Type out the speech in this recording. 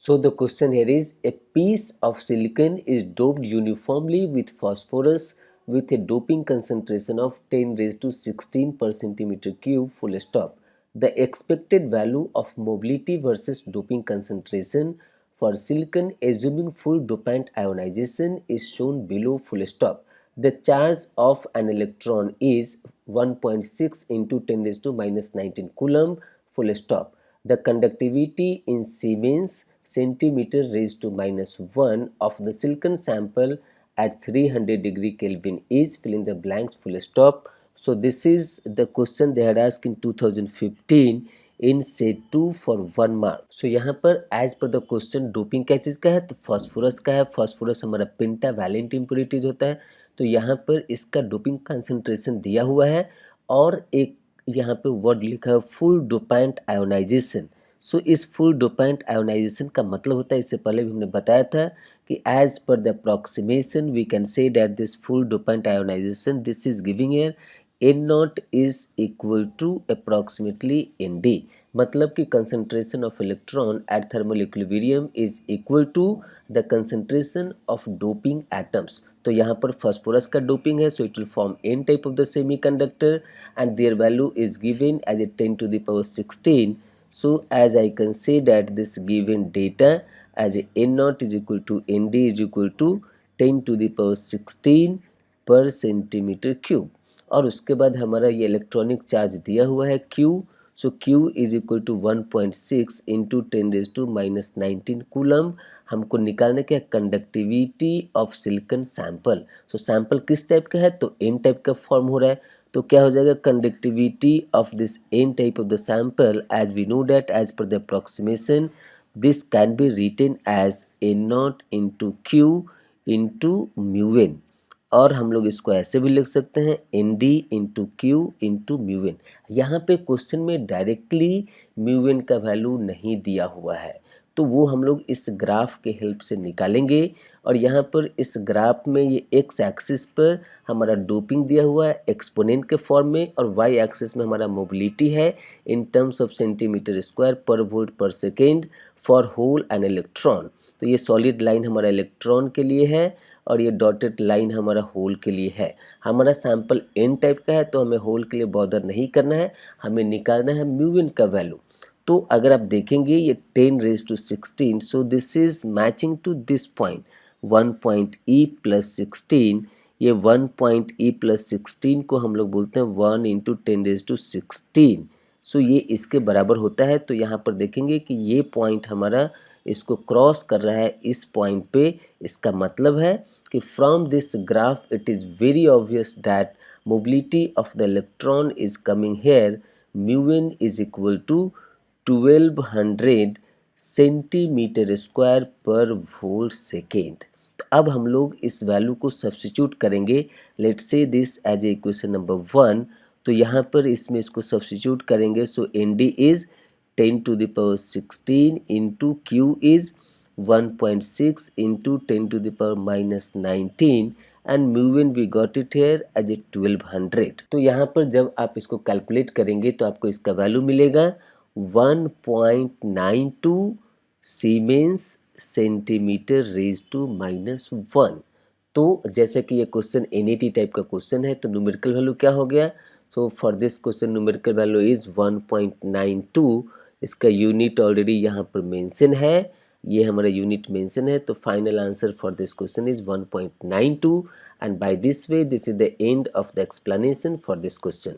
So the question here is, a piece of silicon is doped uniformly with phosphorus with a doping concentration of 10 raised to 16 per centimeter cube full stop. The expected value of mobility versus doping concentration for silicon assuming full dopant ionization is shown below full stop. The charge of an electron is 1.6 into 10 raised to minus 19 coulomb full stop. The conductivity in Siemens centimeter raised to minus 1 of the silicon sample at 300 degree Kelvin is fill in the blanks full stop. So this is the question they had asked in 2015 in set 2 for 1 mark. So यहाँ पर as per the question doping क्या चीज़ का है, तो phosphorus का है. Phosphorus हमारा pentavalent impurities होता है, तो यहाँ पर इसका डोपिंग कंसंट्रेशन दिया हुआ है और एक यहाँ पे वर्ड लिखा है फुल डोपेंट आयोनाइजेशन. सो इस फुल डोपेंट आयोनाइजेशन का मतलब होता है, इससे पहले भी हमने बताया था कि as per the approximation we can say that this full dopant ionization this is giving here N0 is equal to approximately ND. मतलब कि concentration of electron at thermal equilibrium is equal to the concentration of doping atoms. तो यहाँ पर phosphorus का doping है, so it will form N type of the semiconductor and their value is given as a 10 to the power 16. So as I can say that this given data as a N0 is equal to ND is equal to 10 to the power 16 per centimeter cube. और उसके बाद हमारा ये electronic charge दिया हुआ है Q. So Q is equal to 1.6 into 10 raise to minus 19 coulomb. हमको निकालने का conductivity of silicon sample. So sample किस टाइप का है, तो एन टाइप का फॉर्म हो रहा है, तो क्या हो जाएगा conductivity of this N type of the sample as we know that as per the approximation this can be written as N naught into Q into mu N. और हम लोग इसको ऐसे भी लिख सकते हैं N D into Q into mu N. यहाँ पे क्वेश्चन में डायरेक्टली म्यू एन का वैल्यू नहीं दिया हुआ है, तो वो हम लोग इस ग्राफ के हेल्प से निकालेंगे. और यहाँ पर इस ग्राफ में ये एक्स एक्सिस पर हमारा डोपिंग दिया हुआ है एक्सपोनेंट के फॉर्म में, और वाई एक्सिस में हमारा मोबिलिटी है in terms of centimetre square per volt per second for hole and electron. तो ये सॉलिड लाइन हमारा इलेक्ट्रॉन के लिए है और ये डॉटेड लाइन हमारा होल के लिए है. हमारा सैंपल एन टाइप का है, तो हमें होल के लिए बॉदर नहीं करना है, हमें निकालना है म्यू एन का वैल्यू. तो अगर आप देखेंगे ये 10 raise to 16, so this is matching to this point 1 point E plus 16. ये 1 पॉइंट ई प्लस 16 को हम लोग बोलते हैं 1 इंटू 10 रेज टू 16. सो ये इसके बराबर होता है. तो यहाँ पर देखेंगे कि ये पॉइंट हमारा इसको क्रॉस कर रहा है इस पॉइंट पे. इसका मतलब है कि from this graph it is very obvious that mobility of the electron is coming here mu N is equal to 1200 centimetre square per volt second. अब हम लोग इस वैल्यू को सब्स्टिट्यूट करेंगे. Let's say this as a equation number 1. तो यहाँ पर इसमें इसको सब्स्टिट्यूट करेंगे. So N D is 10 to the power 16 into Q is 1.6 into 10 to the power minus 19 and mu n we got it here as a 1200. तो यहाँ पर जब आप इसको कैलकुलेट करेंगे तो आपको इसका वैल्यू मिलेगा 1.92 siemens centimetre raise to minus 1. तो जैसे कि ये क्वेश्चन एनईटी टाइप का क्वेश्चन है, तो न्यूमेरिकल वैल्यू क्या हो गया. So for this question numerical value is 1.92. इसका यूनिट ऑलरेडी यहाँ पर मेंशन है, ये हमारा यूनिट मेंशन है. तो final answer for this question is 1.92 and by the way this is the end of the explanation for this question.